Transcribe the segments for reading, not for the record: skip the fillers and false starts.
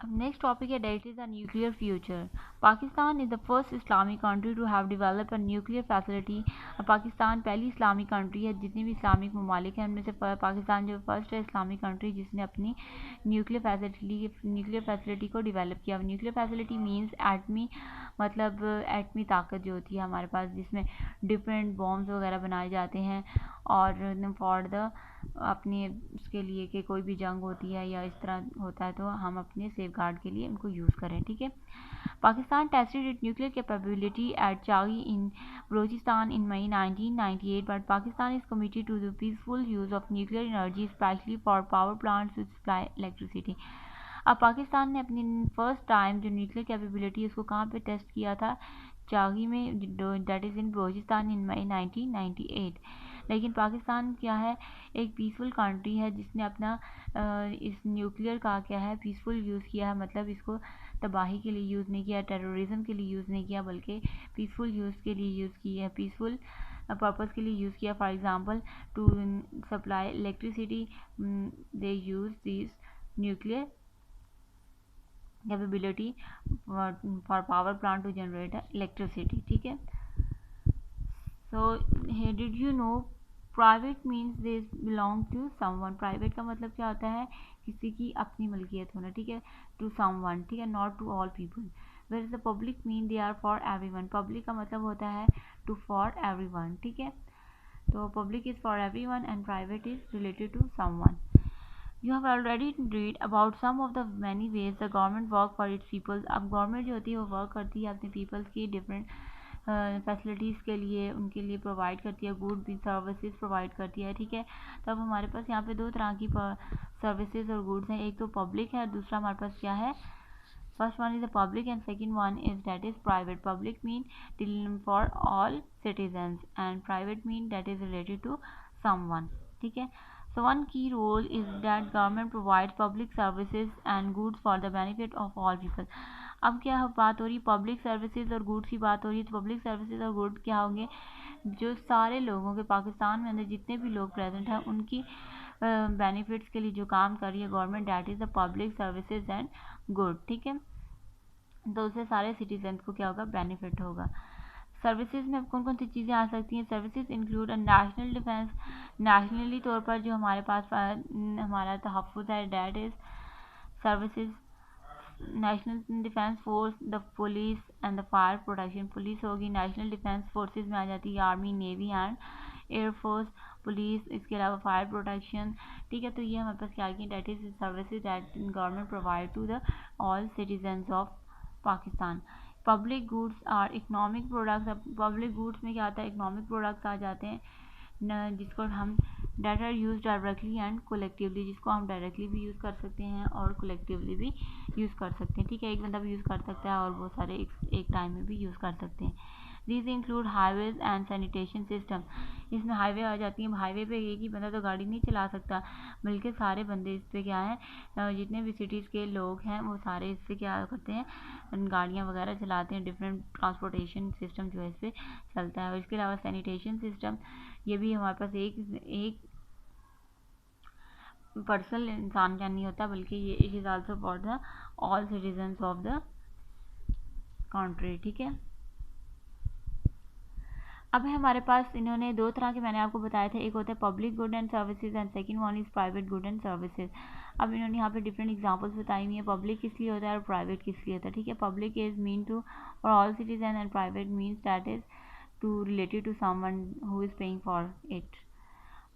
अब next topic है that is a nuclear future. Pakistan is the first Islamic country to have develop a nuclear facility. Pakistan पहली Islamic country है, जितनी भी Islamic ममालिक हैं उनमें से पाकिस्तान जो फर्स्ट है इस्लामिक कंट्री जिसने अपनी न्यूक्लियर फैसिलिटी को डेवलप किया। न्यूक्लियर फैसिलिटी मीन्स एटमी, मतलब एटमी ताकत जो होती है हमारे पास, जिसमें डिफरेंट बॉम्ब्स वगैरह बनाए जाते हैं और फॉर द अपने उसके लिए कि कोई भी जंग होती है या इस तरह होता है तो हम अपने सेफ गार्ड के लिए इनको यूज़ करें। ठीक है। Pakistan tested it nuclear capability at Chagai in Balochistan in May 1998, but Pakistan is committed to the peaceful use of nuclear energy specially for power plants to supply electricity. अब पाकिस्तान ने अपनी फर्स्ट टाइम जो न्यूक्लियर कैपेबिलिटी उसको कहाँ पे टेस्ट किया था? चागी में, that is in Balochistan in May 1998। लेकिन पाकिस्तान क्या है, एक पीसफुल कंट्री है जिसने अपना इस न्यूक्लियर का क्या है पीसफुल यूज़ किया है, मतलब इसको तबाही के लिए यूज़ नहीं किया, टेररिज्म के लिए यूज़ नहीं किया, बल्कि पीसफुल यूज़ के लिए यूज़ किया है, पीसफुल पर्पज़ के लिए यूज़ किया। For example to supply electricity they use this nuclear capability for power plant to generate electricity. ठीक है। So did you know private means this belong to someone. Private का मतलब क्या होता है? किसी की अपनी मलकियत होना। ठीक है। टू समवन, ठीक है, not to all people. Where is the public mean they are for everyone. Public का मतलब होता है टू फॉर एवरीवन। ठीक है। तो public is for everyone and private is related to someone. You have already read about some of the many ways the government work for its people। अब government जो होती है वो वर्क करती है अपने पीपल्स की डिफरेंट फैसिलिटीज़ के लिए, उनके लिए प्रोवाइड करती है, गुड भी सर्विसेज प्रोवाइड करती है। ठीक है। तब हमारे पास यहाँ पे दो तरह की सर्विसेज और गुड्स हैं, एक तो पब्लिक है, दूसरा हमारे पास क्या है? First one is the public and second one is that is private. Public mean for all citizens and private mean that is related to someone. ठीक है। So one key role is that government provides public services and goods for the benefit of all people। अब क्या बात हो रही है? Public services और goods की बात हो रही है। तो पब्लिक सर्विसेज और गुड क्या होंगे? जो सारे लोगों के, पाकिस्तान में अंदर जितने भी लोग प्रेजेंट हैं उनकी बेनिफिट्स के लिए जो काम कर रही है government, that is the public services and good. ठीक है। तो उससे सारे सिटीजन्स को क्या होगा? बेनिफिट होगा। सर्विसेज में अब कौन कौन सी चीज़ें आ सकती हैं? Services include national defence. Nationally तौर पर जो हमारे पास हमारा तहफ़्फ़ुज़ है, that is services national defence force, the police and the fire protection. Police होगी, नेशनल डिफेंस फोर्सेज में आ जाती है army, navy and air force, police, इसके अलावा फायर प्रोटेक्शन। ठीक है। तो ये हमारे पास क्या आ गई? That is services that government provide to the all citizens of Pakistan. Public goods are economic products. अब पब्लिक गुड्स में क्या आता है? इकोनॉमिक प्रोडक्ट्स आ जाते हैं जिसको हम that are use directly and collectively, जिसको हम डायरेक्टली भी यूज़ कर सकते हैं और कोलेक्टिवली भी यूज़ कर सकते हैं। ठीक है। एक बंदा भी यूज़ कर सकता है और वो सारे एक टाइम में भी यूज़ कर सकते हैं। These include highways and sanitation system. इसमें हाईवे आ जाती है। हाईवे पे एक ही बंदा तो गाड़ी नहीं चला सकता, बल्कि सारे बंदे इस पर क्या हैं, जितने भी सिटीज़ के लोग हैं वो सारे इस पर क्या करते हैं? गाड़ियाँ वगैरह चलाते हैं। डिफरेंट ट्रांसपोर्टेशन सिस्टम जो है इस पर चलता है। और इसके अलावा सैनिटेशन सिस्टम, ये भी हमारे पास एक पर्सनल इंसान का नहीं होता, बल्कि ये it is also for the all citizens of the country. ठीक है। अब है हमारे पास, इन्होंने दो तरह के मैंने आपको बताए थे, एक होता है public good and services and second one is private good and services. अब इन्होंने यहाँ पे डिफरेंट एग्जांपल्स बताई हुई है, पब्लिक किस लिए होता है और प्राइवेट किस लिए होता है। ठीक है। Public is mean to for all citizen and private means that is to related to someone who is paying for it.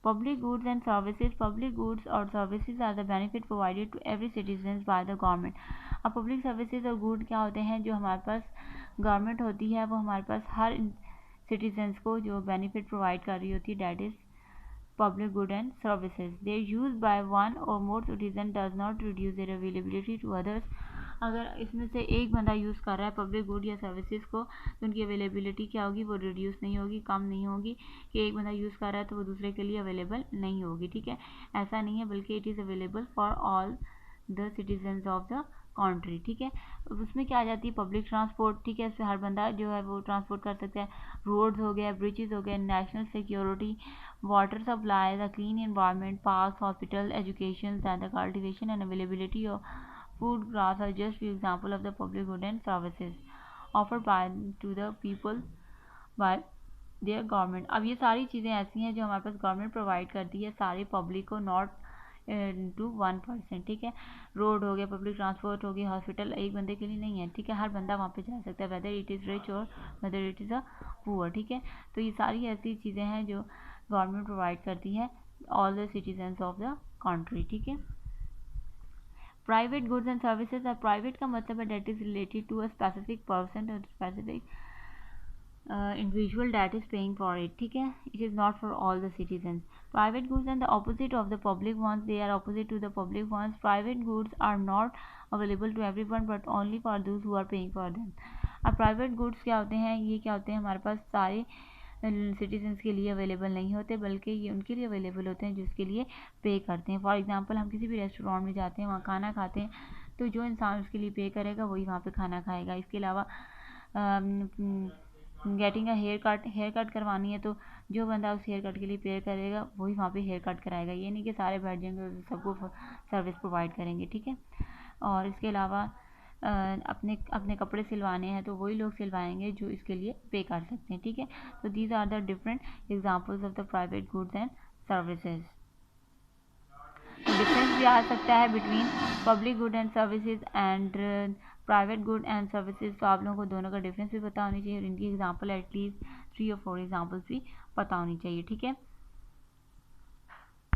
Public goods and services। Public goods और services are the benefit provided to every citizens by the government। अब public services और good क्या होते हैं? जो हमारे पास government होती है वो हमारे पास हर सिटीजन्स को जो बेनिफिट प्रोवाइड कर रही होती है, that is public good and services. Their use by one or more citizen does not reduce their availability to others. अगर इसमें से एक बंदा यूज़ कर रहा है पब्लिक गुड या सर्विसेज को, तो उनकी अवेलेबिलिटी क्या होगी? वो रिड्यूस नहीं होगी, कम नहीं होगी कि एक बंदा यूज़ कर रहा है तो वो दूसरे के लिए अवेलेबल नहीं होगी। ठीक है। ऐसा नहीं है, बल्कि it is available for all the citizens of the country. ठीक है। उसमें क्या आ जाती है? Public transport. ठीक है। इससे हर बंदा जो है वो ट्रांसपोर्ट कर सकता है। रोड्स हो गया, ब्रिजेस हो गए, national security, water supply, the clean environment, parks, hospital, education and the cultivation and availability food, grass are just few example of the public good and services offered by to the people by their government. अब ये सारी चीज़ें ऐसी हैं जो हमारे पास government provide करती है सारी पब्लिक को, नॉट टू 1%, ठीक है। रोड हो गया, पब्लिक ट्रांसपोर्ट हो गया, हॉस्पिटल एक बंदे के लिए नहीं है, ठीक है, हर बंदा वहाँ पे जा सकता है, वेदर इट इज़ रिच और whether it is a poor, ठीक है। तो ये सारी ऐसी चीज़ें हैं जो गवर्नमेंट प्रोवाइड करती है all the citizens of the country, ठीक है। प्राइवेट गुड्स एंड सर्विसेज, और प्राइवेट का मतलब है that is related to a specific person और specific individual that is paying for it, ठीक है। it is not for all the citizens. Private goods and the opposite of the public ones, they are opposite to the public ones. Private goods are not available to everyone but only for those who are paying for them. अब private goods क्या होते हैं, ये क्या होते हैं, हमारे पास सारे सिटीजन्स के लिए अवेलेबल नहीं होते, बल्कि ये उनके लिए अवेलेबल होते हैं जिसके लिए पे करते हैं। फॉर एग्जांपल हम किसी भी रेस्टोरेंट में जाते हैं, वहाँ खाना खाते हैं, तो जो इंसान उसके लिए पे करेगा वही वहाँ पे खाना खाएगा। इसके अलावा गेटिंग अ हेयर कट करवानी है, तो जो बंदा उस हेयर कट के लिए पे करेगा वही वहाँ पे हेयर कट कराएगा। ये नहीं कि सारे बैठ जाएंगे सबको सर्विस प्रोवाइड करेंगे, ठीक है। और इसके अलावा अपने अपने कपड़े सिलवाने हैं तो वही लोग सिलवाएंगे जो इसके लिए पे कर सकते हैं, ठीक है। तो these are the different examples of the private goods and services. Difference भी आ सकता है between public good and services and private good and services. तो आप लोगों को दोनों का डिफरेंस भी पता होनी चाहिए और इनकी एग्जांपल एटलीस्ट 3 और 4 एग्जांपल्स भी पता होनी चाहिए, ठीक है।